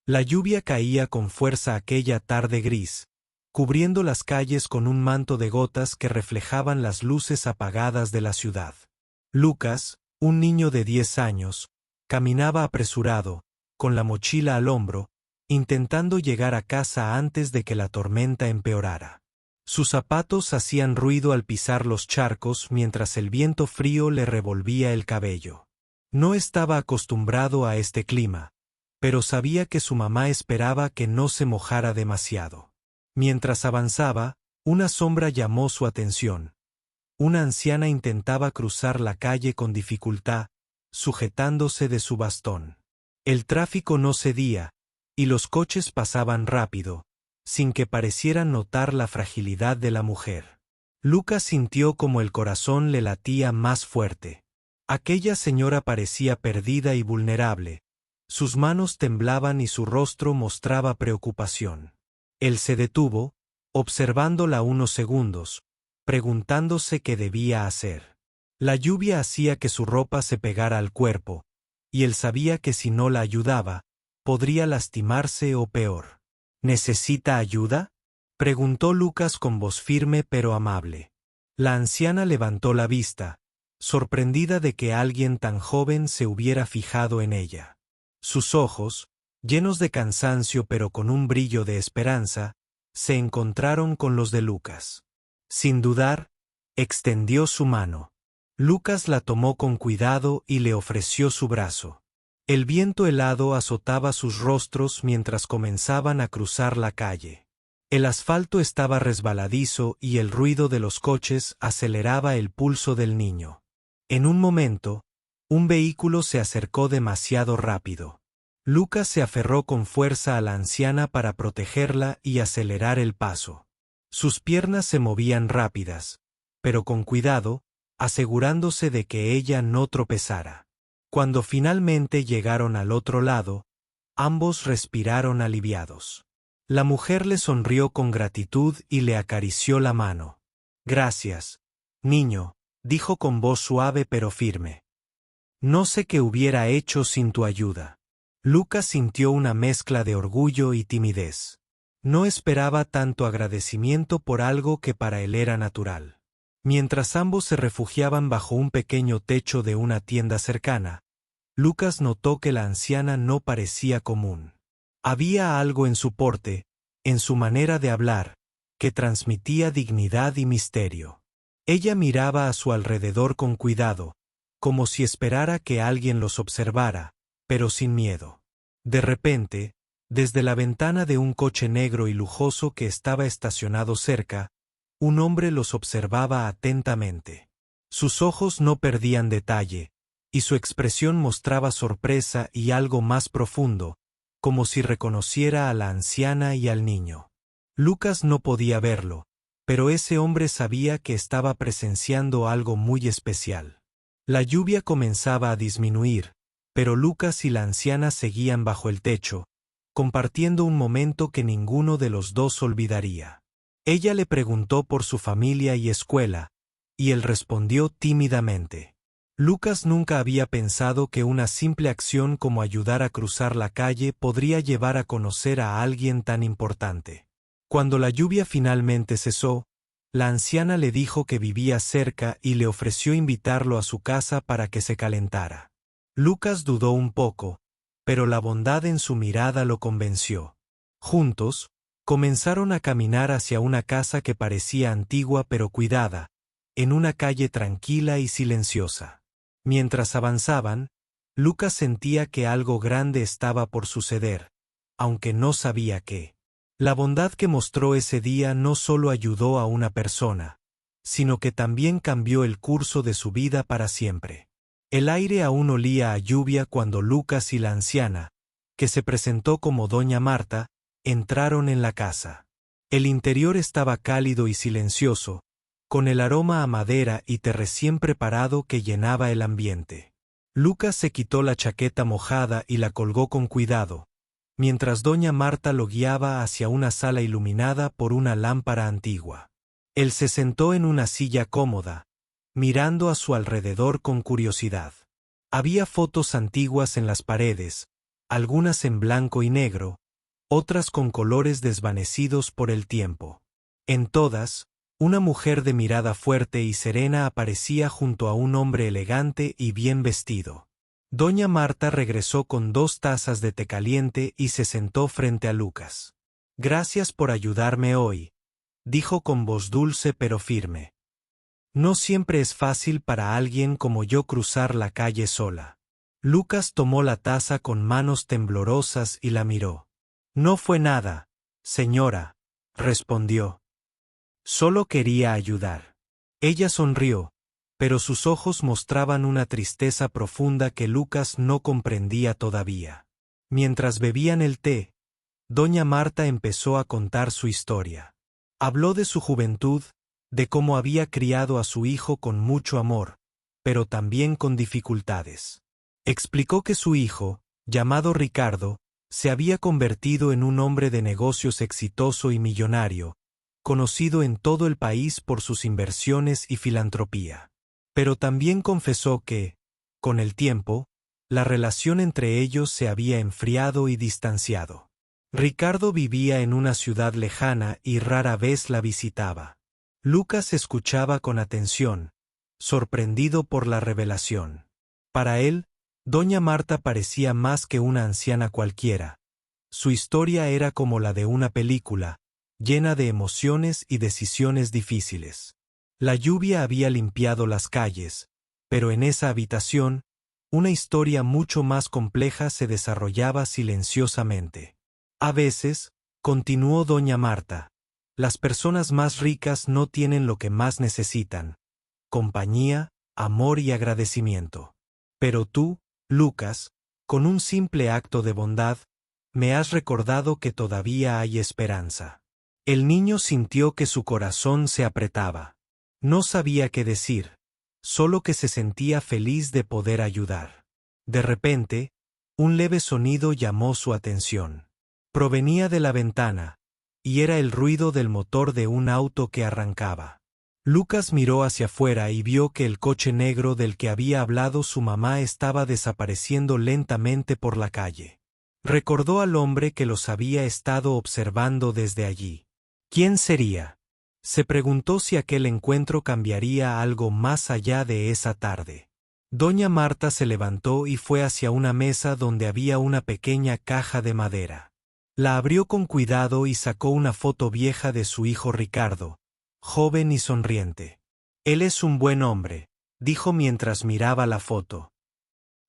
La lluvia caía con fuerza aquella tarde gris, cubriendo las calles con un manto de gotas que reflejaban las luces apagadas de la ciudad. Lucas, un niño de 10 años, caminaba apresurado, con la mochila al hombro, intentando llegar a casa antes de que la tormenta empeorara. Sus zapatos hacían ruido al pisar los charcos mientras el viento frío le revolvía el cabello. No estaba acostumbrado a este clima, pero sabía que su mamá esperaba que no se mojara demasiado. Mientras avanzaba, una sombra llamó su atención. Una anciana intentaba cruzar la calle con dificultad, sujetándose de su bastón. El tráfico no cedía, y los coches pasaban rápido, sin que parecieran notar la fragilidad de la mujer. Lucas sintió como el corazón le latía más fuerte. Aquella señora parecía perdida y vulnerable. Sus manos temblaban y su rostro mostraba preocupación. Él se detuvo, observándola unos segundos, preguntándose qué debía hacer. La lluvia hacía que su ropa se pegara al cuerpo, y él sabía que si no la ayudaba, podría lastimarse o peor. ¿Necesita ayuda?, preguntó Lucas con voz firme pero amable. La anciana levantó la vista, sorprendida de que alguien tan joven se hubiera fijado en ella. Sus ojos, llenos de cansancio pero con un brillo de esperanza, se encontraron con los de Lucas. Sin dudar, extendió su mano. Lucas la tomó con cuidado y le ofreció su brazo. El viento helado azotaba sus rostros mientras comenzaban a cruzar la calle. El asfalto estaba resbaladizo y el ruido de los coches aceleraba el pulso del niño. En un momento, un vehículo se acercó demasiado rápido. Lucas se aferró con fuerza a la anciana para protegerla y acelerar el paso. Sus piernas se movían rápidas, pero con cuidado, asegurándose de que ella no tropezara. Cuando finalmente llegaron al otro lado, ambos respiraron aliviados. La mujer le sonrió con gratitud y le acarició la mano. «Gracias, niño», dijo con voz suave pero firme. «No sé qué hubiera hecho sin tu ayuda». Lucas sintió una mezcla de orgullo y timidez. No esperaba tanto agradecimiento por algo que para él era natural. Mientras ambos se refugiaban bajo un pequeño techo de una tienda cercana, Lucas notó que la anciana no parecía común. Había algo en su porte, en su manera de hablar, que transmitía dignidad y misterio. Ella miraba a su alrededor con cuidado, como si esperara que alguien los observara, pero sin miedo. De repente, desde la ventana de un coche negro y lujoso que estaba estacionado cerca, un hombre los observaba atentamente. Sus ojos no perdían detalle, y su expresión mostraba sorpresa y algo más profundo, como si reconociera a la anciana y al niño. Lucas no podía verlo, pero ese hombre sabía que estaba presenciando algo muy especial. La lluvia comenzaba a disminuir, pero Lucas y la anciana seguían bajo el techo, compartiendo un momento que ninguno de los dos olvidaría. Ella le preguntó por su familia y escuela, y él respondió tímidamente. Lucas nunca había pensado que una simple acción como ayudar a cruzar la calle podría llevar a conocer a alguien tan importante. Cuando la lluvia finalmente cesó, la anciana le dijo que vivía cerca y le ofreció invitarlo a su casa para que se calentara. Lucas dudó un poco, pero la bondad en su mirada lo convenció. Juntos, comenzaron a caminar hacia una casa que parecía antigua pero cuidada, en una calle tranquila y silenciosa. Mientras avanzaban, Lucas sentía que algo grande estaba por suceder, aunque no sabía qué. La bondad que mostró ese día no solo ayudó a una persona, sino que también cambió el curso de su vida para siempre. El aire aún olía a lluvia cuando Lucas y la anciana, que se presentó como Doña Marta, entraron en la casa. El interior estaba cálido y silencioso, con el aroma a madera y té recién preparado que llenaba el ambiente. Lucas se quitó la chaqueta mojada y la colgó con cuidado, mientras Doña Marta lo guiaba hacia una sala iluminada por una lámpara antigua. Él se sentó en una silla cómoda, mirando a su alrededor con curiosidad. Había fotos antiguas en las paredes, algunas en blanco y negro, otras con colores desvanecidos por el tiempo. En todas, una mujer de mirada fuerte y serena aparecía junto a un hombre elegante y bien vestido. Doña Marta regresó con 2 tazas de té caliente y se sentó frente a Lucas. «Gracias por ayudarme hoy», dijo con voz dulce pero firme. «No siempre es fácil para alguien como yo cruzar la calle sola». Lucas tomó la taza con manos temblorosas y la miró. «No fue nada, señora», respondió. «Solo quería ayudar». Ella sonrió, pero sus ojos mostraban una tristeza profunda que Lucas no comprendía todavía. Mientras bebían el té, doña Marta empezó a contar su historia. Habló de su juventud, de cómo había criado a su hijo con mucho amor, pero también con dificultades. Explicó que su hijo, llamado Ricardo, se había convertido en un hombre de negocios exitoso y millonario, conocido en todo el país por sus inversiones y filantropía. Pero también confesó que, con el tiempo, la relación entre ellos se había enfriado y distanciado. Ricardo vivía en una ciudad lejana y rara vez la visitaba. Lucas escuchaba con atención, sorprendido por la revelación. Para él, doña Marta parecía más que una anciana cualquiera. Su historia era como la de una película, llena de emociones y decisiones difíciles. La lluvia había limpiado las calles, pero en esa habitación, una historia mucho más compleja se desarrollaba silenciosamente. A veces, continuó doña Marta, las personas más ricas no tienen lo que más necesitan: compañía, amor y agradecimiento. Pero tú, Lucas, con un simple acto de bondad, me has recordado que todavía hay esperanza. El niño sintió que su corazón se apretaba. No sabía qué decir, solo que se sentía feliz de poder ayudar. De repente, un leve sonido llamó su atención. Provenía de la ventana, y era el ruido del motor de un auto que arrancaba. Lucas miró hacia afuera y vio que el coche negro del que había hablado su mamá estaba desapareciendo lentamente por la calle. Recordó al hombre que los había estado observando desde allí. ¿Quién sería? Se preguntó si aquel encuentro cambiaría algo más allá de esa tarde. Doña Marta se levantó y fue hacia una mesa donde había una pequeña caja de madera. La abrió con cuidado y sacó una foto vieja de su hijo Ricardo, joven y sonriente. «Él es un buen hombre», dijo mientras miraba la foto.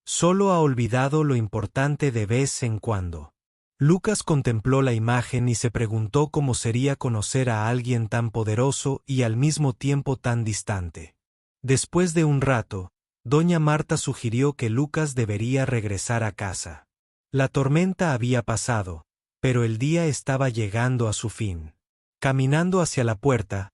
«Solo ha olvidado lo importante de vez en cuando». Lucas contempló la imagen y se preguntó cómo sería conocer a alguien tan poderoso y al mismo tiempo tan distante. Después de un rato, doña Marta sugirió que Lucas debería regresar a casa. La tormenta había pasado, pero el día estaba llegando a su fin. Caminando hacia la puerta,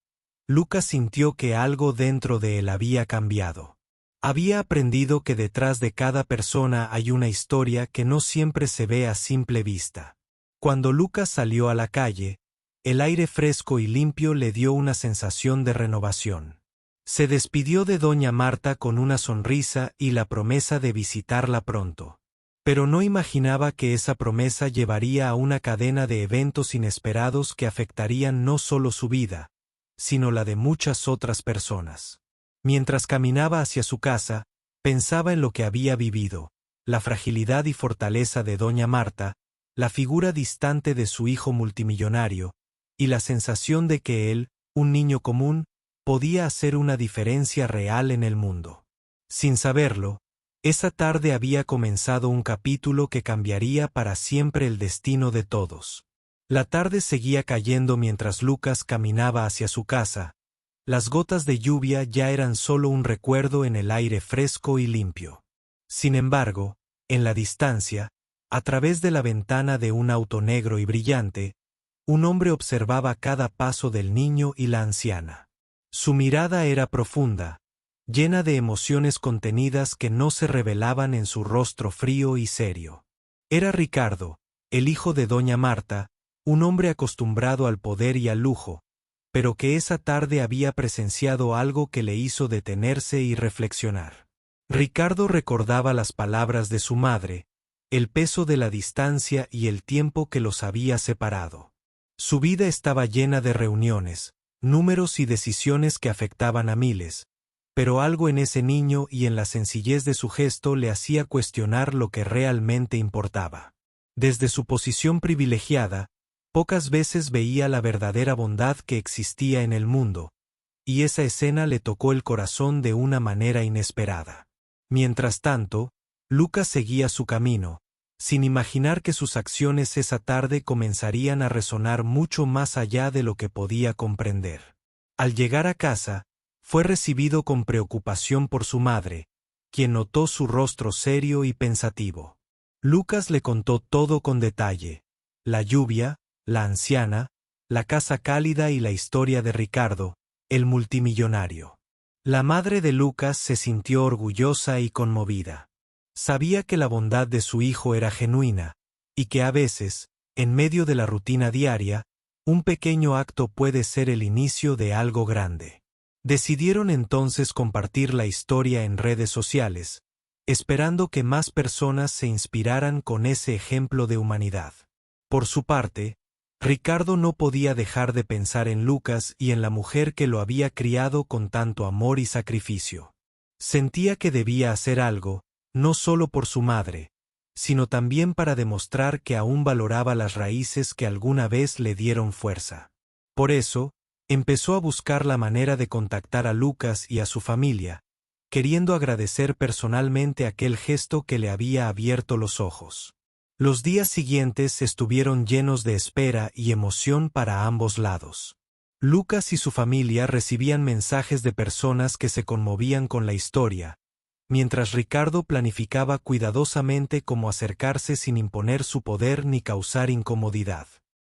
Lucas sintió que algo dentro de él había cambiado. Había aprendido que detrás de cada persona hay una historia que no siempre se ve a simple vista. Cuando Lucas salió a la calle, el aire fresco y limpio le dio una sensación de renovación. Se despidió de doña Marta con una sonrisa y la promesa de visitarla pronto. Pero no imaginaba que esa promesa llevaría a una cadena de eventos inesperados que afectarían no solo su vida, sino la de muchas otras personas. Mientras caminaba hacia su casa, pensaba en lo que había vivido, la fragilidad y fortaleza de doña Marta, la figura distante de su hijo multimillonario, y la sensación de que él, un niño común, podía hacer una diferencia real en el mundo. Sin saberlo, esa tarde había comenzado un capítulo que cambiaría para siempre el destino de todos. La tarde seguía cayendo mientras Lucas caminaba hacia su casa. Las gotas de lluvia ya eran solo un recuerdo en el aire fresco y limpio. Sin embargo, en la distancia, a través de la ventana de un auto negro y brillante, un hombre observaba cada paso del niño y la anciana. Su mirada era profunda, llena de emociones contenidas que no se revelaban en su rostro frío y serio. Era Ricardo, el hijo de doña Marta, un hombre acostumbrado al poder y al lujo, pero que esa tarde había presenciado algo que le hizo detenerse y reflexionar. Ricardo recordaba las palabras de su madre, el peso de la distancia y el tiempo que los había separado. Su vida estaba llena de reuniones, números y decisiones que afectaban a miles, pero algo en ese niño y en la sencillez de su gesto le hacía cuestionar lo que realmente importaba. Desde su posición privilegiada, pocas veces veía la verdadera bondad que existía en el mundo, y esa escena le tocó el corazón de una manera inesperada. Mientras tanto, Lucas seguía su camino, sin imaginar que sus acciones esa tarde comenzarían a resonar mucho más allá de lo que podía comprender. Al llegar a casa, fue recibido con preocupación por su madre, quien notó su rostro serio y pensativo. Lucas le contó todo con detalle: la lluvia, la anciana, la casa cálida y la historia de Ricardo, el multimillonario. La madre de Lucas se sintió orgullosa y conmovida. Sabía que la bondad de su hijo era genuina, y que a veces, en medio de la rutina diaria, un pequeño acto puede ser el inicio de algo grande. Decidieron entonces compartir la historia en redes sociales, esperando que más personas se inspiraran con ese ejemplo de humanidad. Por su parte, Ricardo no podía dejar de pensar en Lucas y en la mujer que lo había criado con tanto amor y sacrificio. Sentía que debía hacer algo, no solo por su madre, sino también para demostrar que aún valoraba las raíces que alguna vez le dieron fuerza. Por eso, empezó a buscar la manera de contactar a Lucas y a su familia, queriendo agradecer personalmente aquel gesto que le había abierto los ojos. Los días siguientes estuvieron llenos de espera y emoción para ambos lados. Lucas y su familia recibían mensajes de personas que se conmovían con la historia, mientras Ricardo planificaba cuidadosamente cómo acercarse sin imponer su poder ni causar incomodidad.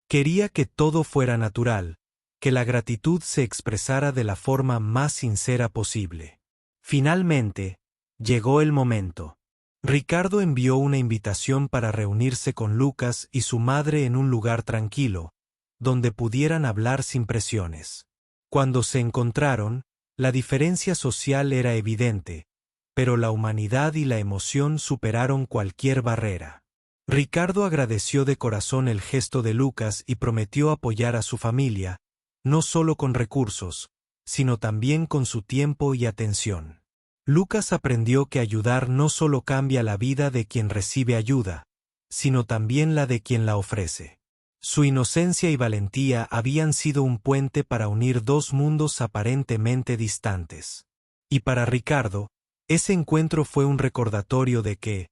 Quería que todo fuera natural, que la gratitud se expresara de la forma más sincera posible. Finalmente, llegó el momento. Ricardo envió una invitación para reunirse con Lucas y su madre en un lugar tranquilo, donde pudieran hablar sin presiones. Cuando se encontraron, la diferencia social era evidente, pero la humanidad y la emoción superaron cualquier barrera. Ricardo agradeció de corazón el gesto de Lucas y prometió apoyar a su familia, no solo con recursos, sino también con su tiempo y atención. Lucas aprendió que ayudar no solo cambia la vida de quien recibe ayuda, sino también la de quien la ofrece. Su inocencia y valentía habían sido un puente para unir dos mundos aparentemente distantes. Y para Ricardo, ese encuentro fue un recordatorio de que,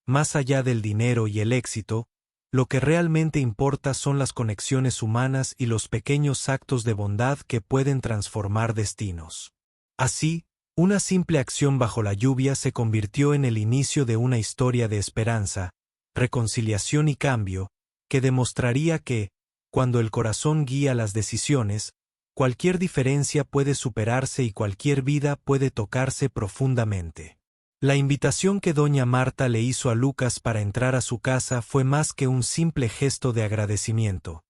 más allá del dinero y el éxito, lo que realmente importa son las conexiones humanas y los pequeños actos de bondad que pueden transformar destinos. Así, una simple acción bajo la lluvia se convirtió en el inicio de una historia de esperanza, reconciliación y cambio, que demostraría que, cuando el corazón guía las decisiones, cualquier diferencia puede superarse y cualquier vida puede tocarse profundamente. La invitación que doña Marta le hizo a Lucas para entrar a su casa fue más que un simple gesto de agradecimiento.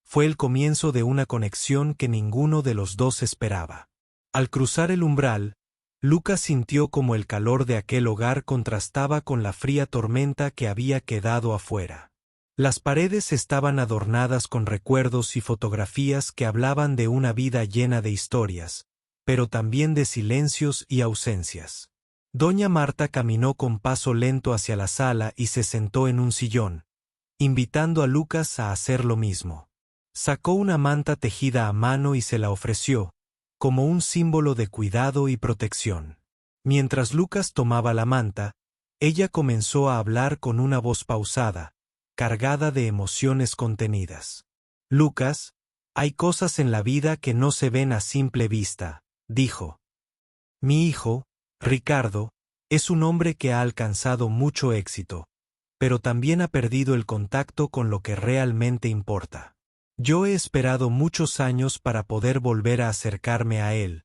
Fue el comienzo de una conexión que ninguno de los dos esperaba. Al cruzar el umbral, Lucas sintió como el calor de aquel hogar contrastaba con la fría tormenta que había quedado afuera. Las paredes estaban adornadas con recuerdos y fotografías que hablaban de una vida llena de historias, pero también de silencios y ausencias. Doña Marta caminó con paso lento hacia la sala y se sentó en un sillón, invitando a Lucas a hacer lo mismo. Sacó una manta tejida a mano y se la ofreció, como un símbolo de cuidado y protección. Mientras Lucas tomaba la manta, ella comenzó a hablar con una voz pausada, cargada de emociones contenidas. Lucas, hay cosas en la vida que no se ven a simple vista, dijo. Mi hijo, Ricardo, es un hombre que ha alcanzado mucho éxito, pero también ha perdido el contacto con lo que realmente importa. Yo he esperado muchos años para poder volver a acercarme a él,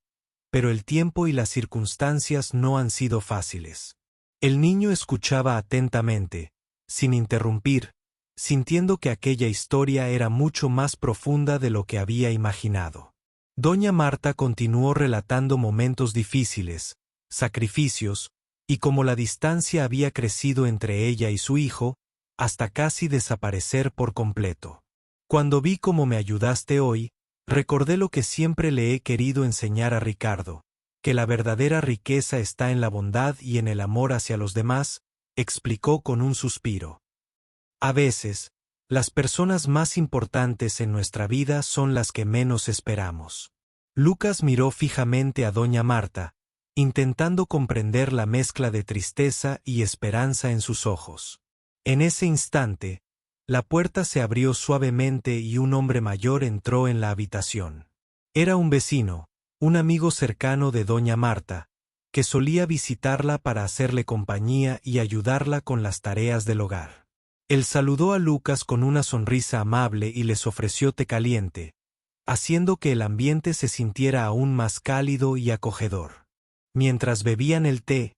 pero el tiempo y las circunstancias no han sido fáciles. El niño escuchaba atentamente, sin interrumpir, sintiendo que aquella historia era mucho más profunda de lo que había imaginado. Doña Marta continuó relatando momentos difíciles, sacrificios, y como la distancia había crecido entre ella y su hijo, hasta casi desaparecer por completo. Cuando vi cómo me ayudaste hoy, recordé lo que siempre le he querido enseñar a Ricardo, que la verdadera riqueza está en la bondad y en el amor hacia los demás, explicó con un suspiro. A veces, las personas más importantes en nuestra vida son las que menos esperamos. Lucas miró fijamente a doña Marta, intentando comprender la mezcla de tristeza y esperanza en sus ojos. En ese instante, la puerta se abrió suavemente y un hombre mayor entró en la habitación. Era un vecino, un amigo cercano de doña Marta, que solía visitarla para hacerle compañía y ayudarla con las tareas del hogar. Él saludó a Lucas con una sonrisa amable y les ofreció té caliente, haciendo que el ambiente se sintiera aún más cálido y acogedor. Mientras bebían el té,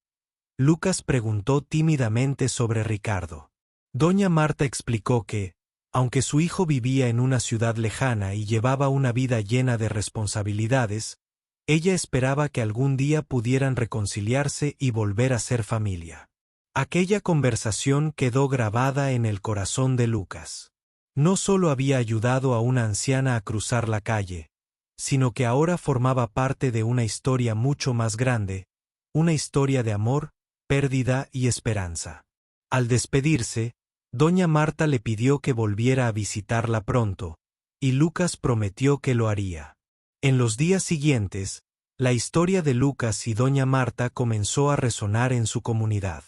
Lucas preguntó tímidamente sobre Ricardo. Doña Marta explicó que, aunque su hijo vivía en una ciudad lejana y llevaba una vida llena de responsabilidades, ella esperaba que algún día pudieran reconciliarse y volver a ser familia. Aquella conversación quedó grabada en el corazón de Lucas. No solo había ayudado a una anciana a cruzar la calle, sino que ahora formaba parte de una historia mucho más grande, una historia de amor, pérdida y esperanza. Al despedirse, doña Marta le pidió que volviera a visitarla pronto, y Lucas prometió que lo haría. En los días siguientes, la historia de Lucas y doña Marta comenzó a resonar en su comunidad.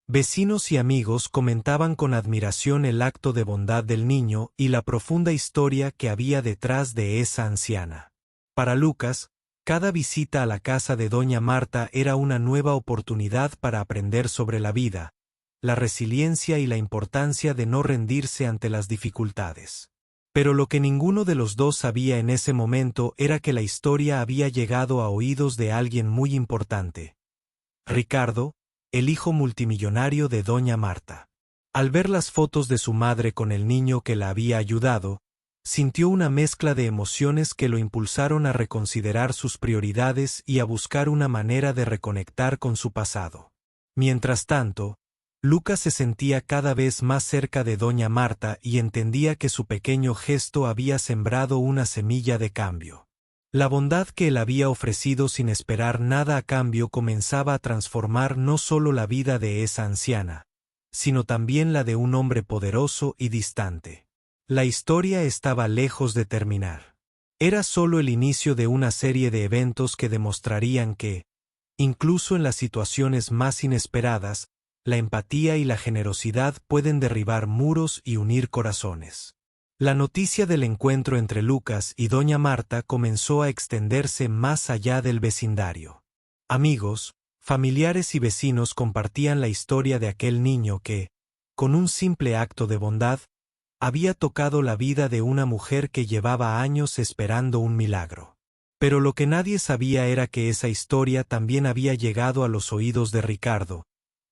Vecinos y amigos comentaban con admiración el acto de bondad del niño y la profunda historia que había detrás de esa anciana. Para Lucas, cada visita a la casa de doña Marta era una nueva oportunidad para aprender sobre la vida, la resiliencia y la importancia de no rendirse ante las dificultades. Pero lo que ninguno de los dos sabía en ese momento era que la historia había llegado a oídos de alguien muy importante. Ricardo, el hijo multimillonario de doña Marta. Al ver las fotos de su madre con el niño que la había ayudado, sintió una mezcla de emociones que lo impulsaron a reconsiderar sus prioridades y a buscar una manera de reconectar con su pasado. Mientras tanto, Lucas se sentía cada vez más cerca de doña Marta y entendía que su pequeño gesto había sembrado una semilla de cambio. La bondad que él había ofrecido sin esperar nada a cambio comenzaba a transformar no solo la vida de esa anciana, sino también la de un hombre poderoso y distante. La historia estaba lejos de terminar. Era solo el inicio de una serie de eventos que demostrarían que, incluso en las situaciones más inesperadas, la empatía y la generosidad pueden derribar muros y unir corazones. La noticia del encuentro entre Lucas y doña Marta comenzó a extenderse más allá del vecindario. Amigos, familiares y vecinos compartían la historia de aquel niño que, con un simple acto de bondad, había tocado la vida de una mujer que llevaba años esperando un milagro. Pero lo que nadie sabía era que esa historia también había llegado a los oídos de Ricardo,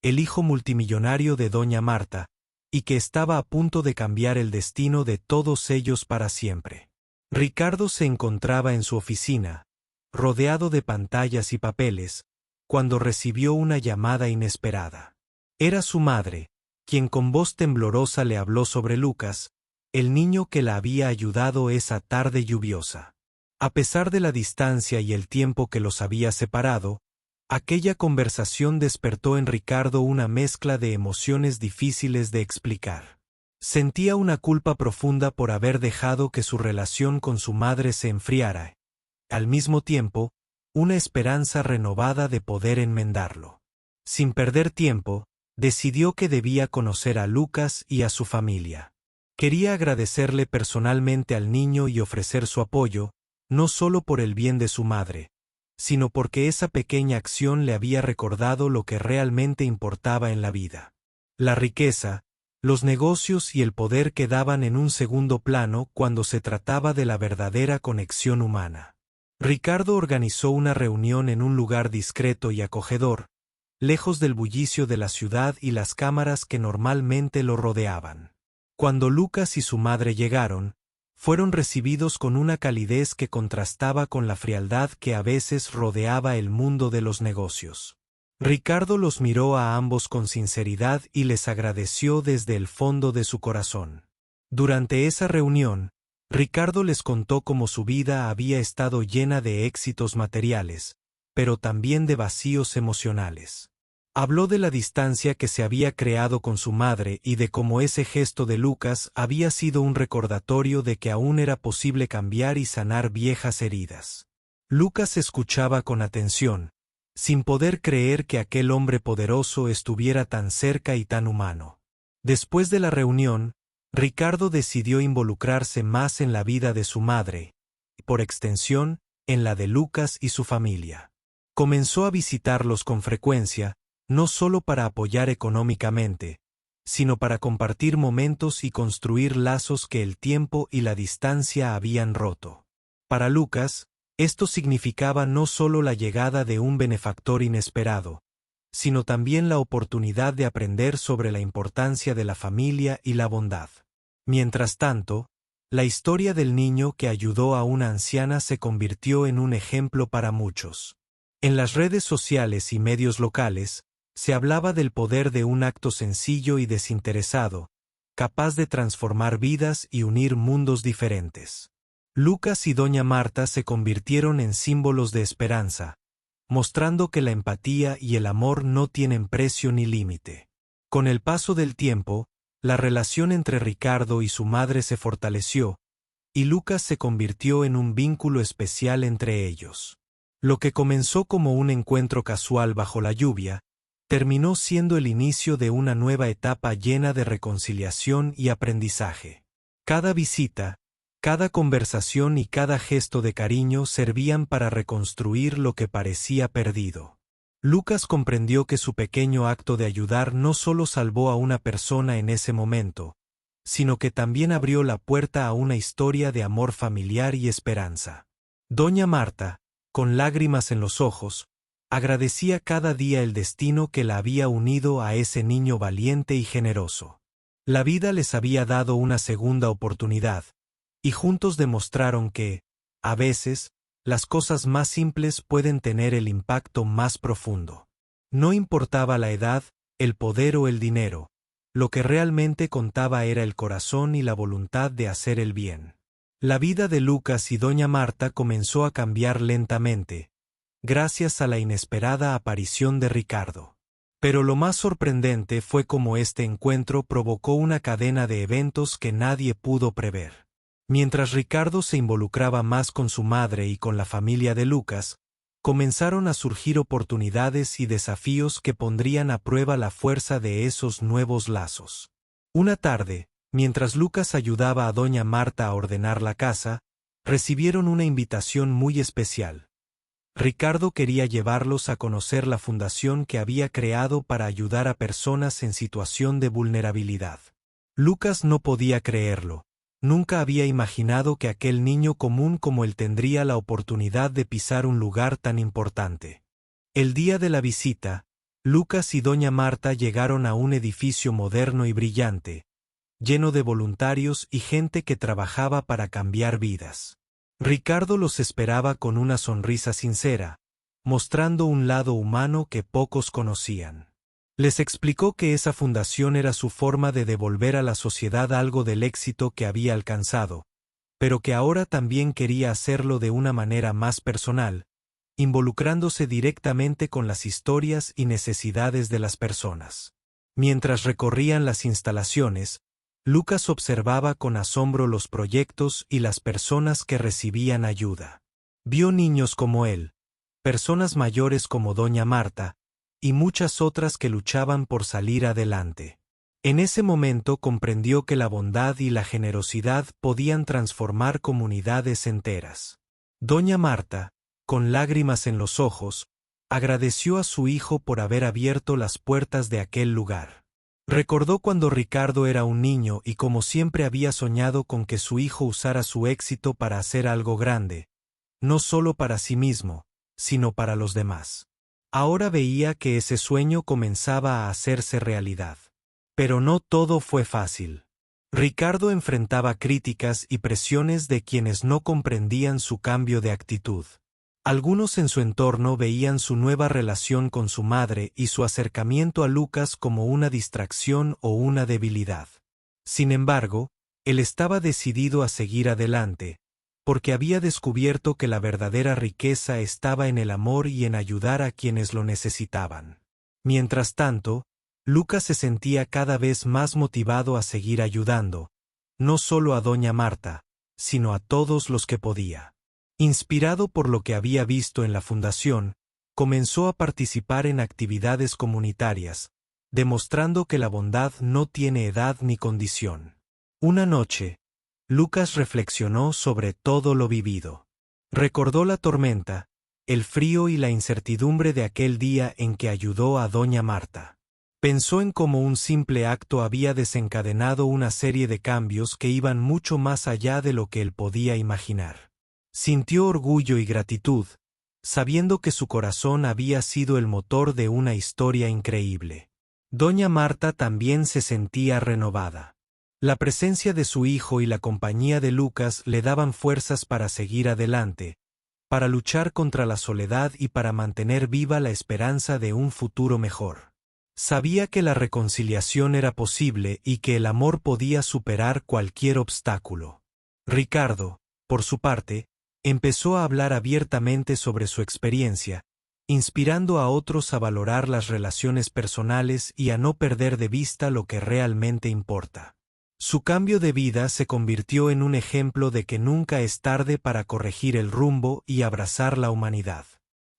el hijo multimillonario de doña Marta, y que estaba a punto de cambiar el destino de todos ellos para siempre. Ricardo se encontraba en su oficina, rodeado de pantallas y papeles, cuando recibió una llamada inesperada. Era su madre, quien con voz temblorosa le habló sobre Lucas, el niño que la había ayudado esa tarde lluviosa. A pesar de la distancia y el tiempo que los había separado, aquella conversación despertó en Ricardo una mezcla de emociones difíciles de explicar. Sentía una culpa profunda por haber dejado que su relación con su madre se enfriara. Al mismo tiempo, una esperanza renovada de poder enmendarlo. Sin perder tiempo, decidió que debía conocer a Lucas y a su familia. Quería agradecerle personalmente al niño y ofrecer su apoyo, no solo por el bien de su madre, sino porque esa pequeña acción le había recordado lo que realmente importaba en la vida. La riqueza, los negocios y el poder quedaban en un segundo plano cuando se trataba de la verdadera conexión humana. Ricardo organizó una reunión en un lugar discreto y acogedor, lejos del bullicio de la ciudad y las cámaras que normalmente lo rodeaban. Cuando Lucas y su madre llegaron, fueron recibidos con una calidez que contrastaba con la frialdad que a veces rodeaba el mundo de los negocios. Ricardo los miró a ambos con sinceridad y les agradeció desde el fondo de su corazón. Durante esa reunión, Ricardo les contó cómo su vida había estado llena de éxitos materiales, pero también de vacíos emocionales. Habló de la distancia que se había creado con su madre y de cómo ese gesto de Lucas había sido un recordatorio de que aún era posible cambiar y sanar viejas heridas. Lucas escuchaba con atención, sin poder creer que aquel hombre poderoso estuviera tan cerca y tan humano. Después de la reunión, Ricardo decidió involucrarse más en la vida de su madre, y por extensión, en la de Lucas y su familia. Comenzó a visitarlos con frecuencia, no solo para apoyar económicamente, sino para compartir momentos y construir lazos que el tiempo y la distancia habían roto. Para Lucas, esto significaba no solo la llegada de un benefactor inesperado, sino también la oportunidad de aprender sobre la importancia de la familia y la bondad. Mientras tanto, la historia del niño que ayudó a una anciana se convirtió en un ejemplo para muchos. En las redes sociales y medios locales, se hablaba del poder de un acto sencillo y desinteresado, capaz de transformar vidas y unir mundos diferentes. Lucas y doña Marta se convirtieron en símbolos de esperanza, mostrando que la empatía y el amor no tienen precio ni límite. Con el paso del tiempo, la relación entre Ricardo y su madre se fortaleció, y Lucas se convirtió en un vínculo especial entre ellos. Lo que comenzó como un encuentro casual bajo la lluvia, terminó siendo el inicio de una nueva etapa llena de reconciliación y aprendizaje. Cada visita, cada conversación y cada gesto de cariño servían para reconstruir lo que parecía perdido. Lucas comprendió que su pequeño acto de ayudar no solo salvó a una persona en ese momento, sino que también abrió la puerta a una historia de amor familiar y esperanza. Doña Marta, con lágrimas en los ojos, agradecía cada día el destino que la había unido a ese niño valiente y generoso. La vida les había dado una segunda oportunidad, y juntos demostraron que, a veces, las cosas más simples pueden tener el impacto más profundo. No importaba la edad, el poder o el dinero, lo que realmente contaba era el corazón y la voluntad de hacer el bien. La vida de Lucas y doña Marta comenzó a cambiar lentamente, gracias a la inesperada aparición de Ricardo. Pero lo más sorprendente fue cómo este encuentro provocó una cadena de eventos que nadie pudo prever. Mientras Ricardo se involucraba más con su madre y con la familia de Lucas, comenzaron a surgir oportunidades y desafíos que pondrían a prueba la fuerza de esos nuevos lazos. Una tarde, mientras Lucas ayudaba a doña Marta a ordenar la casa, recibieron una invitación muy especial. Ricardo quería llevarlos a conocer la fundación que había creado para ayudar a personas en situación de vulnerabilidad. Lucas no podía creerlo. Nunca había imaginado que aquel niño común como él tendría la oportunidad de pisar un lugar tan importante. El día de la visita, Lucas y doña Marta llegaron a un edificio moderno y brillante, lleno de voluntarios y gente que trabajaba para cambiar vidas. Ricardo los esperaba con una sonrisa sincera, mostrando un lado humano que pocos conocían. Les explicó que esa fundación era su forma de devolver a la sociedad algo del éxito que había alcanzado, pero que ahora también quería hacerlo de una manera más personal, involucrándose directamente con las historias y necesidades de las personas. Mientras recorrían las instalaciones, Lucas observaba con asombro los proyectos y las personas que recibían ayuda. Vio niños como él, personas mayores como doña Marta, y muchas otras que luchaban por salir adelante. En ese momento comprendió que la bondad y la generosidad podían transformar comunidades enteras. Doña Marta, con lágrimas en los ojos, agradeció a su hijo por haber abierto las puertas de aquel lugar. Recordó cuando Ricardo era un niño y como siempre había soñado con que su hijo usara su éxito para hacer algo grande, no solo para sí mismo, sino para los demás. Ahora veía que ese sueño comenzaba a hacerse realidad. Pero no todo fue fácil. Ricardo enfrentaba críticas y presiones de quienes no comprendían su cambio de actitud. Algunos en su entorno veían su nueva relación con su madre y su acercamiento a Lucas como una distracción o una debilidad. Sin embargo, él estaba decidido a seguir adelante, porque había descubierto que la verdadera riqueza estaba en el amor y en ayudar a quienes lo necesitaban. Mientras tanto, Lucas se sentía cada vez más motivado a seguir ayudando, no solo a doña Marta, sino a todos los que podía. Inspirado por lo que había visto en la fundación, comenzó a participar en actividades comunitarias, demostrando que la bondad no tiene edad ni condición. Una noche, Lucas reflexionó sobre todo lo vivido. Recordó la tormenta, el frío y la incertidumbre de aquel día en que ayudó a doña Marta. Pensó en cómo un simple acto había desencadenado una serie de cambios que iban mucho más allá de lo que él podía imaginar. Sintió orgullo y gratitud, sabiendo que su corazón había sido el motor de una historia increíble. Doña Marta también se sentía renovada. La presencia de su hijo y la compañía de Lucas le daban fuerzas para seguir adelante, para luchar contra la soledad y para mantener viva la esperanza de un futuro mejor. Sabía que la reconciliación era posible y que el amor podía superar cualquier obstáculo. Ricardo, por su parte, empezó a hablar abiertamente sobre su experiencia, inspirando a otros a valorar las relaciones personales y a no perder de vista lo que realmente importa. Su cambio de vida se convirtió en un ejemplo de que nunca es tarde para corregir el rumbo y abrazar la humanidad.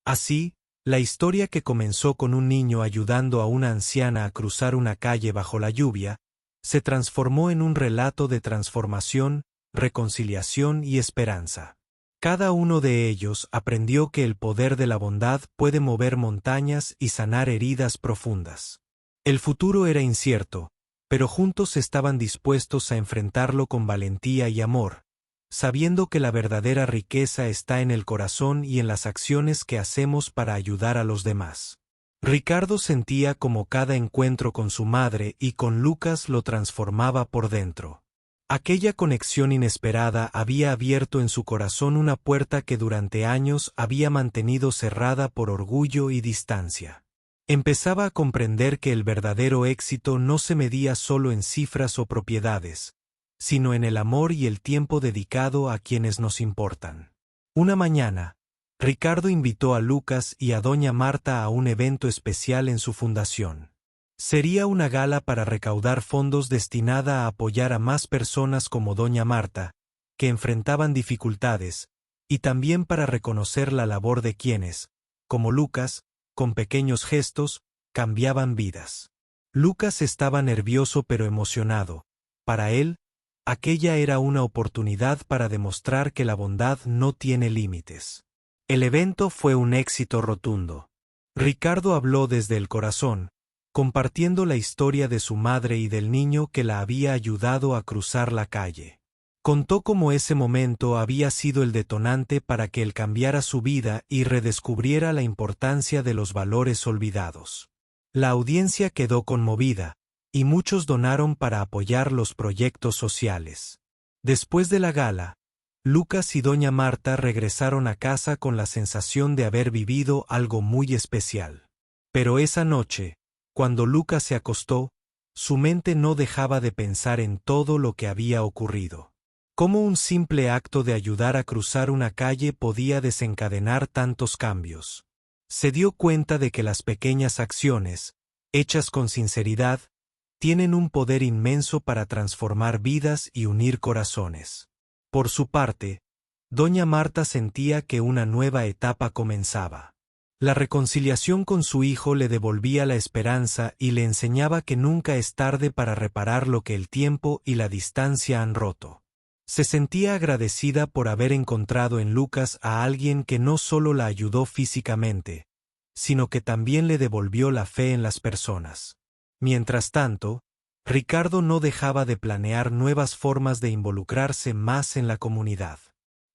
Así, la historia que comenzó con un niño ayudando a una anciana a cruzar una calle bajo la lluvia, se transformó en un relato de transformación, reconciliación y esperanza. Cada uno de ellos aprendió que el poder de la bondad puede mover montañas y sanar heridas profundas. El futuro era incierto, pero juntos estaban dispuestos a enfrentarlo con valentía y amor, sabiendo que la verdadera riqueza está en el corazón y en las acciones que hacemos para ayudar a los demás. Ricardo sentía como cada encuentro con su madre y con Lucas lo transformaba por dentro. Aquella conexión inesperada había abierto en su corazón una puerta que durante años había mantenido cerrada por orgullo y distancia. Empezaba a comprender que el verdadero éxito no se medía solo en cifras o propiedades, sino en el amor y el tiempo dedicado a quienes nos importan. Una mañana, Ricardo invitó a Lucas y a doña Marta a un evento especial en su fundación. Sería una gala para recaudar fondos destinada a apoyar a más personas como doña Marta, que enfrentaban dificultades, y también para reconocer la labor de quienes, como Lucas, con pequeños gestos, cambiaban vidas. Lucas estaba nervioso pero emocionado. Para él, aquella era una oportunidad para demostrar que la bondad no tiene límites. El evento fue un éxito rotundo. Ricardo habló desde el corazón, compartiendo la historia de su madre y del niño que la había ayudado a cruzar la calle. Contó cómo ese momento había sido el detonante para que él cambiara su vida y redescubriera la importancia de los valores olvidados. La audiencia quedó conmovida, y muchos donaron para apoyar los proyectos sociales. Después de la gala, Lucas y doña Marta regresaron a casa con la sensación de haber vivido algo muy especial. Pero esa noche, cuando Lucas se acostó, su mente no dejaba de pensar en todo lo que había ocurrido. Cómo un simple acto de ayudar a cruzar una calle podía desencadenar tantos cambios. Se dio cuenta de que las pequeñas acciones, hechas con sinceridad, tienen un poder inmenso para transformar vidas y unir corazones. Por su parte, doña Marta sentía que una nueva etapa comenzaba. La reconciliación con su hijo le devolvía la esperanza y le enseñaba que nunca es tarde para reparar lo que el tiempo y la distancia han roto. Se sentía agradecida por haber encontrado en Lucas a alguien que no solo la ayudó físicamente, sino que también le devolvió la fe en las personas. Mientras tanto, Ricardo no dejaba de planear nuevas formas de involucrarse más en la comunidad.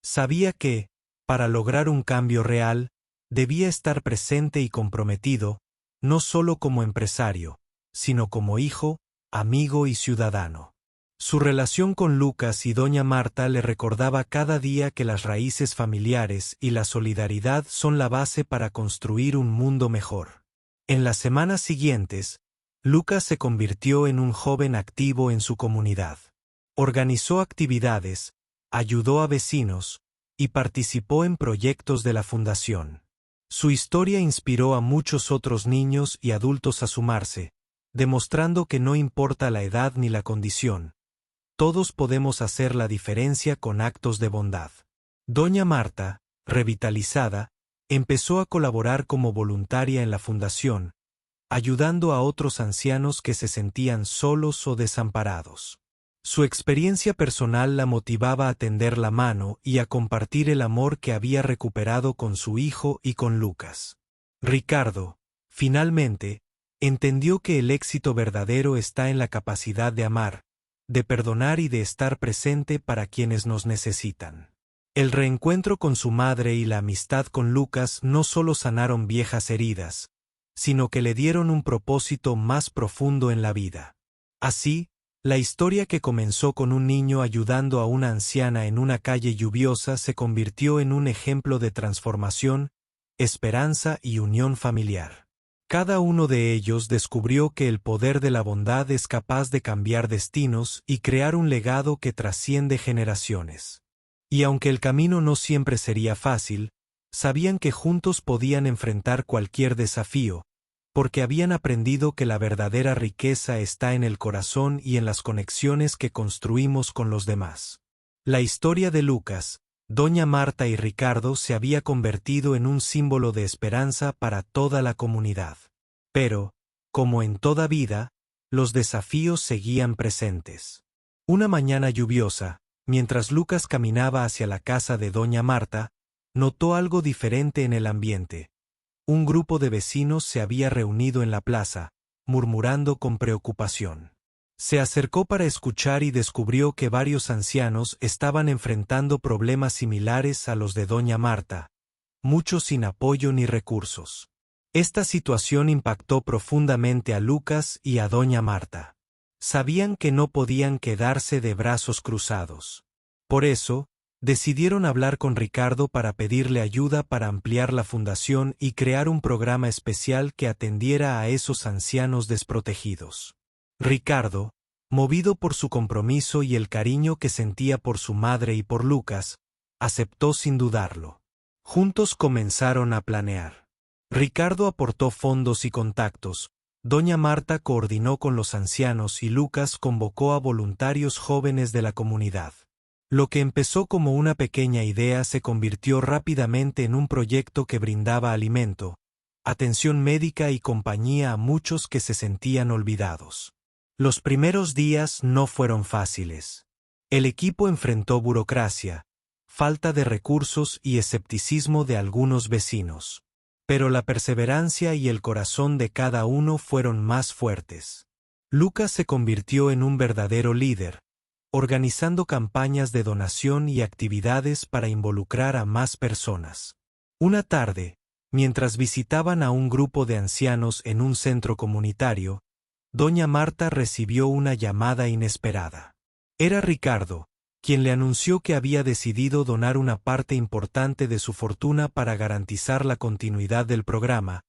Sabía que, para lograr un cambio real, debía estar presente y comprometido, no solo como empresario, sino como hijo, amigo y ciudadano. Su relación con Lucas y doña Marta le recordaba cada día que las raíces familiares y la solidaridad son la base para construir un mundo mejor. En las semanas siguientes, Lucas se convirtió en un joven activo en su comunidad. Organizó actividades, ayudó a vecinos, y participó en proyectos de la fundación. Su historia inspiró a muchos otros niños y adultos a sumarse, demostrando que no importa la edad ni la condición, todos podemos hacer la diferencia con actos de bondad. Doña Marta, revitalizada, empezó a colaborar como voluntaria en la fundación, ayudando a otros ancianos que se sentían solos o desamparados. Su experiencia personal la motivaba a tender la mano y a compartir el amor que había recuperado con su hijo y con Lucas. Ricardo, finalmente, entendió que el éxito verdadero está en la capacidad de amar, de perdonar y de estar presente para quienes nos necesitan. El reencuentro con su madre y la amistad con Lucas no solo sanaron viejas heridas, sino que le dieron un propósito más profundo en la vida. Así, la historia que comenzó con un niño ayudando a una anciana en una calle lluviosa se convirtió en un ejemplo de transformación, esperanza y unión familiar. Cada uno de ellos descubrió que el poder de la bondad es capaz de cambiar destinos y crear un legado que trasciende generaciones. Y aunque el camino no siempre sería fácil, sabían que juntos podían enfrentar cualquier desafío, porque habían aprendido que la verdadera riqueza está en el corazón y en las conexiones que construimos con los demás. La historia de Lucas, doña Marta y Ricardo se había convertido en un símbolo de esperanza para toda la comunidad. Pero, como en toda vida, los desafíos seguían presentes. Una mañana lluviosa, mientras Lucas caminaba hacia la casa de doña Marta, notó algo diferente en el ambiente. Un grupo de vecinos se había reunido en la plaza, murmurando con preocupación. Se acercó para escuchar y descubrió que varios ancianos estaban enfrentando problemas similares a los de doña Marta, muchos sin apoyo ni recursos. Esta situación impactó profundamente a Lucas y a doña Marta. Sabían que no podían quedarse de brazos cruzados. Por eso, decidieron hablar con Ricardo para pedirle ayuda para ampliar la fundación y crear un programa especial que atendiera a esos ancianos desprotegidos. Ricardo, movido por su compromiso y el cariño que sentía por su madre y por Lucas, aceptó sin dudarlo. Juntos comenzaron a planear. Ricardo aportó fondos y contactos, doña Marta coordinó con los ancianos y Lucas convocó a voluntarios jóvenes de la comunidad. Lo que empezó como una pequeña idea se convirtió rápidamente en un proyecto que brindaba alimento, atención médica y compañía a muchos que se sentían olvidados. Los primeros días no fueron fáciles. El equipo enfrentó burocracia, falta de recursos y escepticismo de algunos vecinos. Pero la perseverancia y el corazón de cada uno fueron más fuertes. Lucas se convirtió en un verdadero líder, organizando campañas de donación y actividades para involucrar a más personas. Una tarde, mientras visitaban a un grupo de ancianos en un centro comunitario, doña Marta recibió una llamada inesperada. Era Ricardo, quien le anunció que había decidido donar una parte importante de su fortuna para garantizar la continuidad del programa,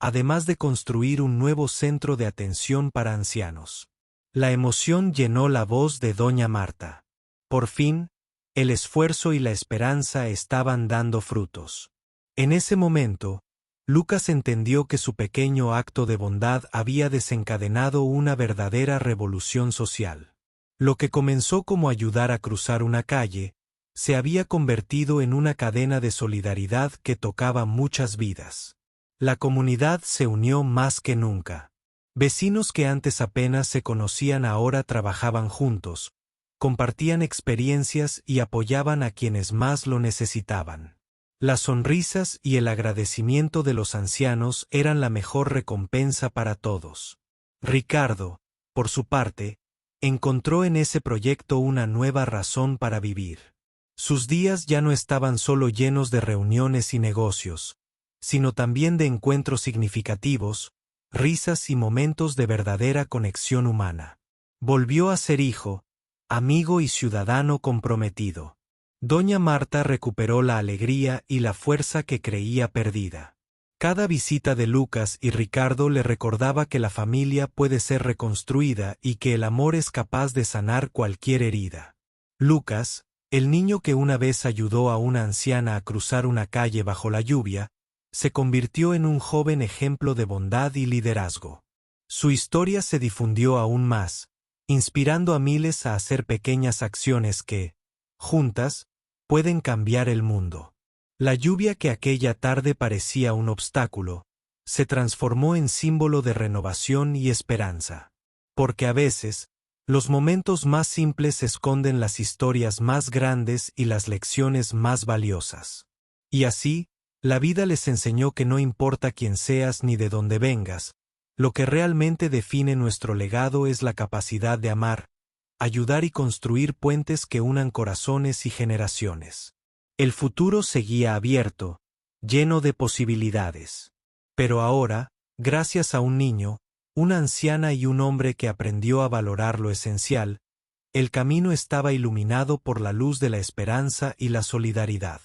además de construir un nuevo centro de atención para ancianos. La emoción llenó la voz de doña Marta. Por fin, el esfuerzo y la esperanza estaban dando frutos. En ese momento, Lucas entendió que su pequeño acto de bondad había desencadenado una verdadera revolución social. Lo que comenzó como ayudar a cruzar una calle, se había convertido en una cadena de solidaridad que tocaba muchas vidas. La comunidad se unió más que nunca. Vecinos que antes apenas se conocían ahora trabajaban juntos, compartían experiencias y apoyaban a quienes más lo necesitaban. Las sonrisas y el agradecimiento de los ancianos eran la mejor recompensa para todos. Ricardo, por su parte, encontró en ese proyecto una nueva razón para vivir. Sus días ya no estaban solo llenos de reuniones y negocios, sino también de encuentros significativos, risas y momentos de verdadera conexión humana. Volvió a ser hijo, amigo y ciudadano comprometido. Doña Marta recuperó la alegría y la fuerza que creía perdida. Cada visita de Lucas y Ricardo le recordaba que la familia puede ser reconstruida y que el amor es capaz de sanar cualquier herida. Lucas, el niño que una vez ayudó a una anciana a cruzar una calle bajo la lluvia, se convirtió en un joven ejemplo de bondad y liderazgo. Su historia se difundió aún más, inspirando a miles a hacer pequeñas acciones que, juntas, pueden cambiar el mundo. La lluvia que aquella tarde parecía un obstáculo, se transformó en símbolo de renovación y esperanza. Porque a veces, los momentos más simples esconden las historias más grandes y las lecciones más valiosas. Y así, la vida les enseñó que no importa quién seas ni de dónde vengas, lo que realmente define nuestro legado es la capacidad de amar, ayudar y construir puentes que unan corazones y generaciones. El futuro seguía abierto, lleno de posibilidades. Pero ahora, gracias a un niño, una anciana y un hombre que aprendió a valorar lo esencial, el camino estaba iluminado por la luz de la esperanza y la solidaridad.